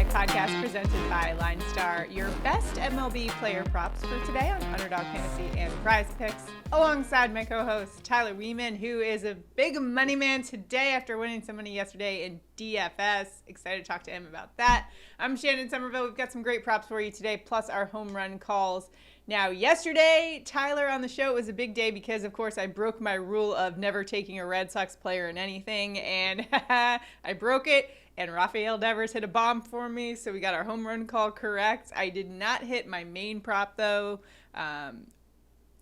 podcast presented by LineStar, your best MLB player props for today on Underdog Fantasy and PrizePicks, alongside my co-host Tyler Wiemann, who is a big money man today after winning some money yesterday in DFS. Excited to talk to him about that. I'm Shannon Sommerville. We've got some great props for you today, plus our home run calls. Now, yesterday, Tyler on the show, it was a big day because, of course, I broke my rule of never taking a Red Sox player in anything, and I broke it. And Rafael Devers hit a bomb for me, so we got our home run call correct. I did not hit my main prop, though.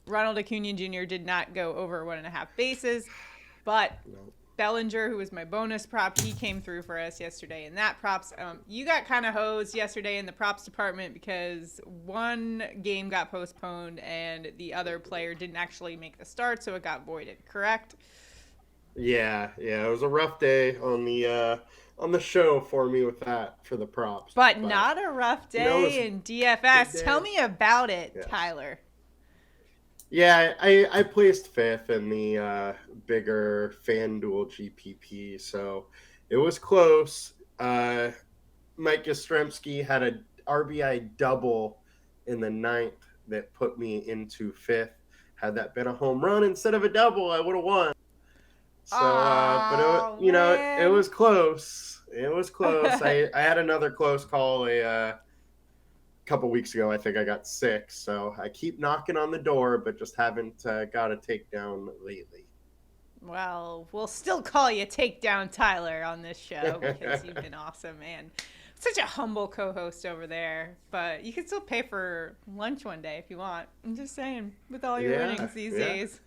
Ronald Acuna Jr. did not go over 1.5 bases, but Bellinger, who was my bonus prop, he came through for us yesterday in that props. You got kind of hosed yesterday in the props department because one game got postponed and the other player didn't actually make the start, so it got voided, correct? Yeah, it was a rough day on the show for me with that for the props. But not a rough day in DFS. Tell me about it, yes. Tyler. Yeah, I placed fifth in the bigger FanDuel GPP, so it was close. Mike Yastrzemski had an RBI double in the ninth that put me into fifth. Had that been a home run instead of a double, I would have won. So, but it was close. It was close. I had another close call a couple weeks ago. I think I got 6. So I keep knocking on the door, but just haven't got a takedown lately. Well, we'll still call you Takedown Tyler on this show because you've been awesome, man. Such a humble co-host over there, but you can still pay for lunch one day if you want. I'm just saying, with all your winnings these days.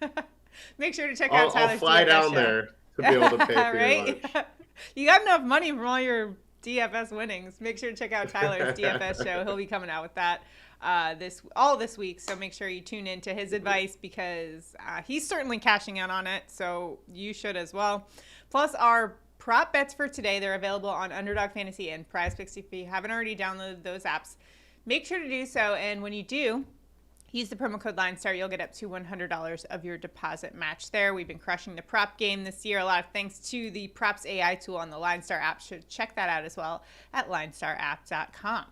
Make sure to check out Tyler's DFS show. I'll fly down there to be able to pay for right? your lunch. You got enough money from all your DFS winnings. Make sure to check out Tyler's DFS show. He'll be coming out with that this week, so make sure you tune in to his advice because he's certainly cashing out on it, so you should as well. Plus, our prop bets for today, they're available on Underdog Fantasy and PrizePicks. If you haven't already downloaded those apps, make sure to do so, and when you do, use the promo code LineStar. You'll get up to $100 of your deposit match there. We've been crushing the prop game this year. A lot of thanks to the Props AI tool on the LineStar app. Should check that out as well at linestarapp.com.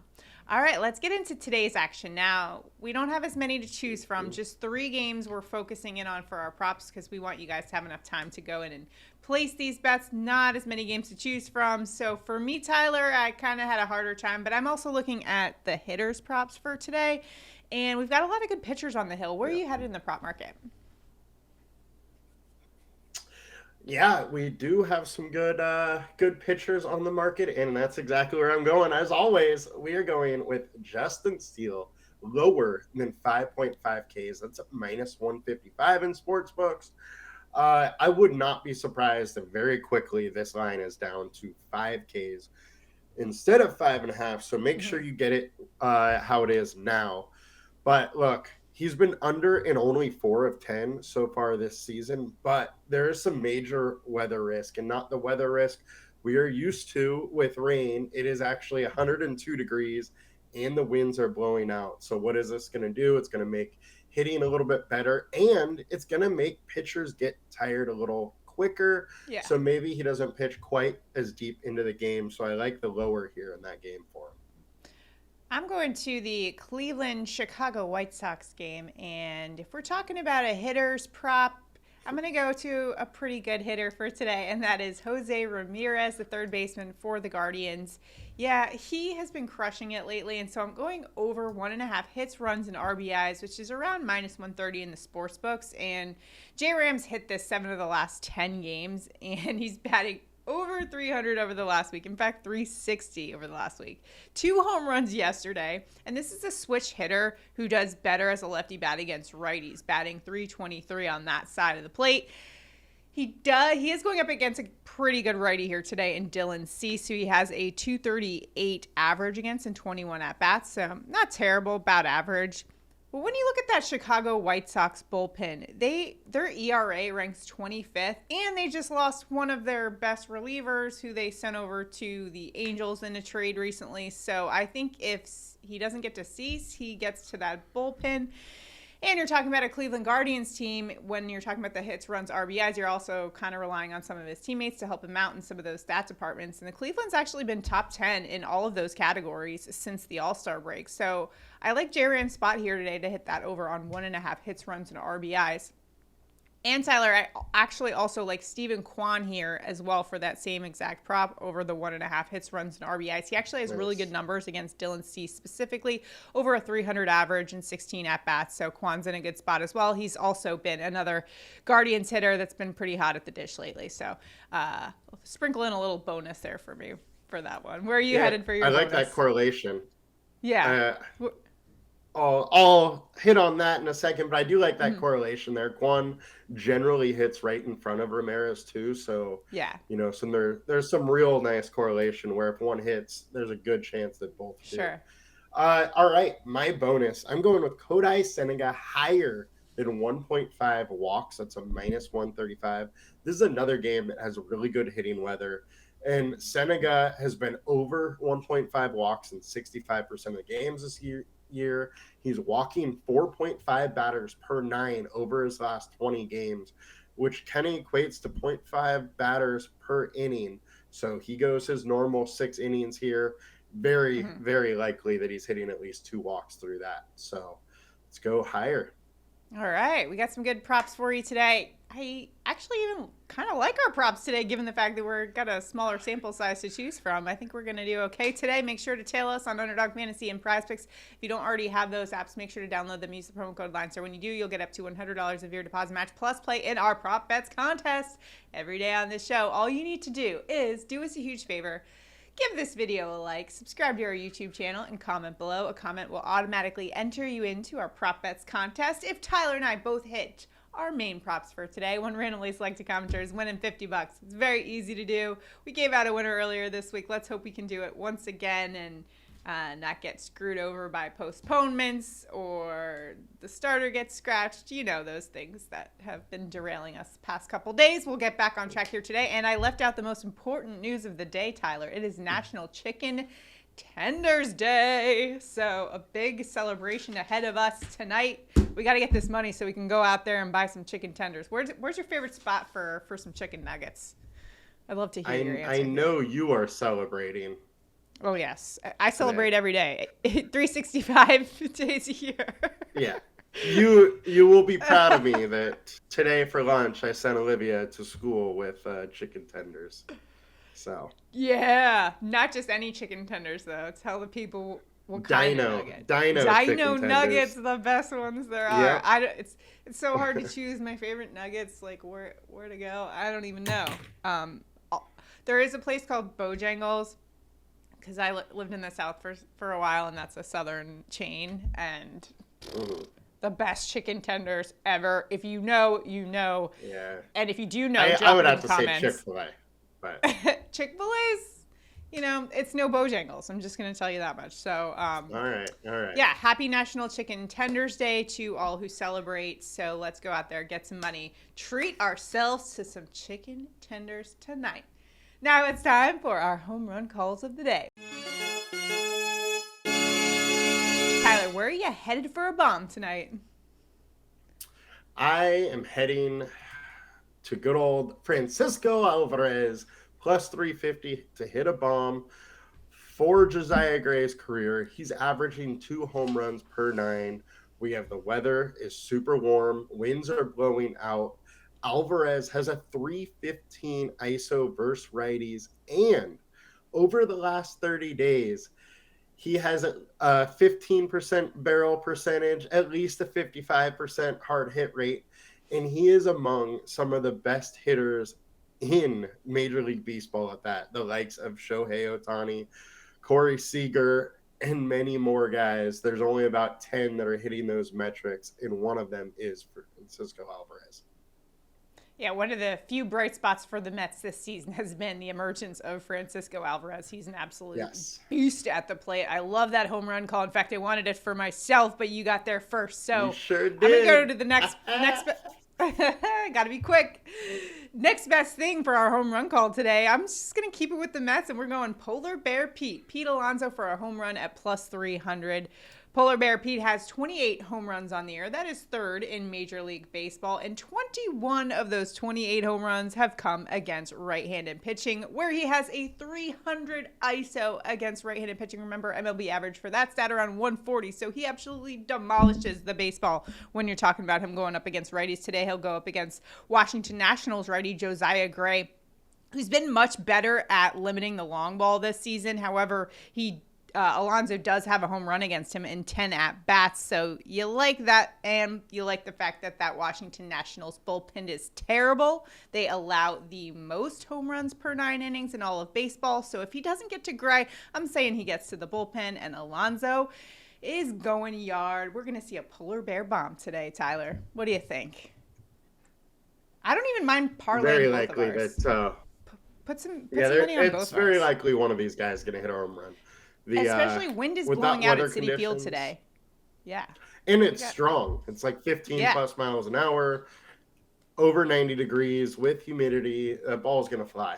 All right, let's get into today's action. Now, we don't have as many to choose from. Just 3 games we're focusing in on for our props because we want you guys to have enough time to go in and place these bets. Not as many games to choose from. So for me, Tyler, I kind of had a harder time, but I'm also looking at the hitters props for today. And we've got a lot of good pitchers on the hill. Where are you headed in the prop market? Yeah, we do have some good pitchers on the market, and that's exactly where I'm going. As always, we are going with Justin Steele, lower than 5.5 Ks. That's minus 155 in sports books. I would not be surprised if very quickly this line is down to 5 Ks instead of 5.5. So make sure you get it how it is now. But look, he's been under in only 4 of 10 so far this season, but there is some major weather risk, and not the weather risk we are used to with rain. It is actually 102 degrees and the winds are blowing out. So what is this going to do? It's going to make hitting a little bit better, and it's going to make pitchers get tired a little quicker. Yeah. So maybe he doesn't pitch quite as deep into the game. So I like the lower here in that game for him. I'm going to the Cleveland-Chicago White Sox game, and if we're talking about a hitter's prop, I'm going to go to a pretty good hitter for today, and that is Jose Ramirez, the third baseman for the Guardians. Yeah, he has been crushing it lately, and so I'm going over 1.5 hits, runs, and RBIs, which is around minus 130 in the sports books, and J-Rams hit this 7 of the last 10 games, and he's batting over 300 over the last week. In fact, 360 over the last week. 2 home runs yesterday. And this is a switch hitter who does better as a lefty bat against righties, batting 323 on that side of the plate. He is going up against a pretty good righty here today in Dylan Cease, who he has a 238 average against in 21 at-bats. So not terrible, about average. But when you look at that Chicago White Sox bullpen, their ERA ranks 25th, and they just lost one of their best relievers who they sent over to the Angels in a trade recently. So I think if he doesn't get to Cease, he gets to that bullpen. And you're talking about a Cleveland Guardians team. When you're talking about the hits, runs, RBIs, you're also kind of relying on some of his teammates to help him out in some of those stat departments. And the Cleveland's actually been top 10 in all of those categories since the All-Star break. So I like J-Ram's spot here today to hit that over on 1.5 hits, runs, and RBIs. And Tyler, I actually also like Stephen Kwan here as well for that same exact prop over the 1.5 hits, runs, and RBIs. He actually has really good numbers against Dylan Cease, specifically over a 300 average and 16 at-bats. So Kwan's in a good spot as well. He's also been another Guardians hitter that's been pretty hot at the dish lately. So sprinkle in a little bonus there for me for that one. Where are you headed for your bonus? I like that correlation. Yeah. I'll hit on that in a second, but I do like that correlation there. Kwan generally hits right in front of Ramirez too, so so there's some real nice correlation where if one hits, there's a good chance that both do. Sure. All right, my bonus. I'm going with Kodai Senga higher than 1.5 walks. That's a -135. This is another game that has really good hitting weather. And Senga has been over 1.5 walks in 65% of the games this year. He's walking 4.5 batters per 9 over his last 20 games, which kind of equates to 0.5 batters per inning. So he goes his normal 6 innings here. Very, very likely that he's hitting at least 2 walks through that. So let's go higher. All right, we got some good props for you today. I actually even kind of like our props today, given the fact that we've got a smaller sample size to choose from. I think we're going to do okay today. Make sure to tail us on Underdog Fantasy and PrizePicks. If you don't already have those apps, make sure to download them. Use the promo code LineStar. When you do, you'll get up to $100 of your deposit match, plus play in our Prop Bets contest every day on this show. All you need to do is do us a huge favor. Give this video a like, subscribe to our YouTube channel, and comment below. A comment will automatically enter you into our Prop Bets contest. If Tyler and I both hit our main props for today, one randomly selected commenter is winning $50. It's very easy to do. We gave out a winner earlier this week. Let's hope we can do it once again and not get screwed over by postponements or the starter gets scratched. You know, those things that have been derailing us the past couple days. We'll get back on track here today. And I left out the most important news of the day, Tyler. It is National Chicken Tenders Day. So a big celebration ahead of us tonight. We got to get this money so we can go out there and buy some chicken tenders. Where's your favorite spot for some chicken nuggets? I'd love to hear your answer. I know you are celebrating. Oh, yes. I celebrate every day. 365 days a year. Yeah. You will be proud of me that today for lunch I sent Olivia to school with chicken tenders. So. Yeah. Not just any chicken tenders, though. Tell the people what kind of nugget. Dino nuggets, the best ones there are. Yeah. It's so hard to choose my favorite nuggets, like where to go. I don't even know. There is a place called Bojangles, because I lived in the South for a while, and that's a Southern chain, and the best chicken tenders ever. If you know, you know. Yeah. And if you do know, I would have to say Chick-fil-A. But Chick-fil-A's, it's no Bojangles. I'm just going to tell you that much. So, all right. Yeah, happy National Chicken Tenders Day to all who celebrate. So let's go out there, get some money, treat ourselves to some chicken tenders tonight. Now it's time for our home run calls of the day. Tyler, where are you headed for a bomb tonight? I am heading to good old Francisco Alvarez, plus 350 to hit a bomb for Josiah Gray's career. He's averaging 2 home runs per 9. We have the weather is super warm. Winds are blowing out. Alvarez has a 315 ISO versus righties, and over the last 30 days, he has a 15% barrel percentage, at least a 55% hard hit rate, and he is among some of the best hitters in Major League Baseball at that, the likes of Shohei Ohtani, Corey Seager, and many more guys. There's only about 10 that are hitting those metrics, and one of them is Francisco Alvarez. Yeah, one of the few bright spots for the Mets this season has been the emergence of Francisco Alvarez. He's an absolute beast at the plate. I love that home run call. In fact, I wanted it for myself, but you got there first. So you sure did. I'm going to go to the next got to be quick. Next best thing for our home run call today. I'm just going to keep it with the Mets, and we're going Polar Bear Pete. Pete Alonso for a home run at plus 300. Polar Bear Pete has 28 home runs on the year. That is third in Major League Baseball, and 21 of those 28 home runs have come against right-handed pitching, where he has a 300 ISO against right-handed pitching. Remember, MLB average for that stat around 140, so he absolutely demolishes the baseball when you're talking about him going up against righties. Today, he'll go up against Washington Nationals righty Josiah Gray, who's been much better at limiting the long ball this season. However, Alonso does have a home run against him in 10 at-bats, so you like that, and you like the fact that Washington Nationals bullpen is terrible. They allow the most home runs per 9 innings in all of baseball, so if he doesn't get to Gray, I'm saying he gets to the bullpen, and Alonso is going yard. We're going to see a polar bear bomb today, Tyler. What do you think? I don't even mind parlaying Very both likely of ours. that. Put some money on both it's very of us. likely one of these guys is going to hit a home run. Especially wind is blowing out at Citi Field today. Yeah. And it's strong. It's like 15 plus miles an hour, over 90 degrees with humidity. That ball's going to fly.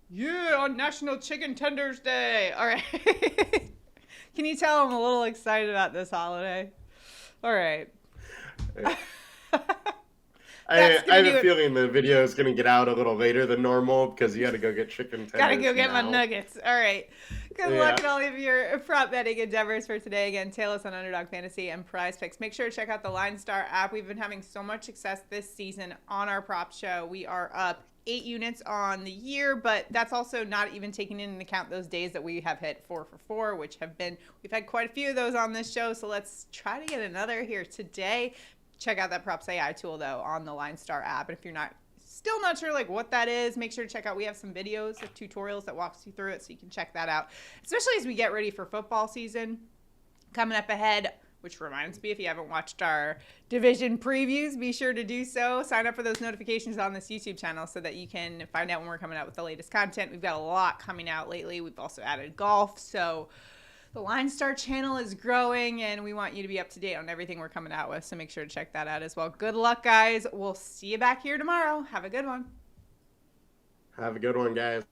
Yeah, on National Chicken Tenders Day. All right. Can you tell I'm a little excited about this holiday? All right. Yeah. I have a feeling the video is going to get out a little later than normal because you got to go get chicken tenders. Got to go get my nuggets. All right. Good luck in all of your prop betting endeavors for today. Again, tail us on Underdog Fantasy and PrizePicks. Make sure to check out the LineStar app. We've been having so much success this season on our prop show. We are up 8 units on the year, but that's also not even taking into account those days that we have hit 4 for 4, which we've had quite a few of those on this show. So let's try to get another here today. Check out that Props AI tool, though, on the LineStar app. And if you're still not sure like what that is, make sure to check out. We have some videos, tutorials that walks you through it, so you can check that out. Especially as we get ready for football season coming up ahead, which reminds me, if you haven't watched our division previews, be sure to do so. Sign up for those notifications on this YouTube channel so that you can find out when we're coming out with the latest content. We've got a lot coming out lately. We've also added golf, so the LineStar channel is growing, and we want you to be up to date on everything we're coming out with, so make sure to check that out as well. Good luck, guys. We'll see you back here tomorrow. Have a good one. Have a good one, guys.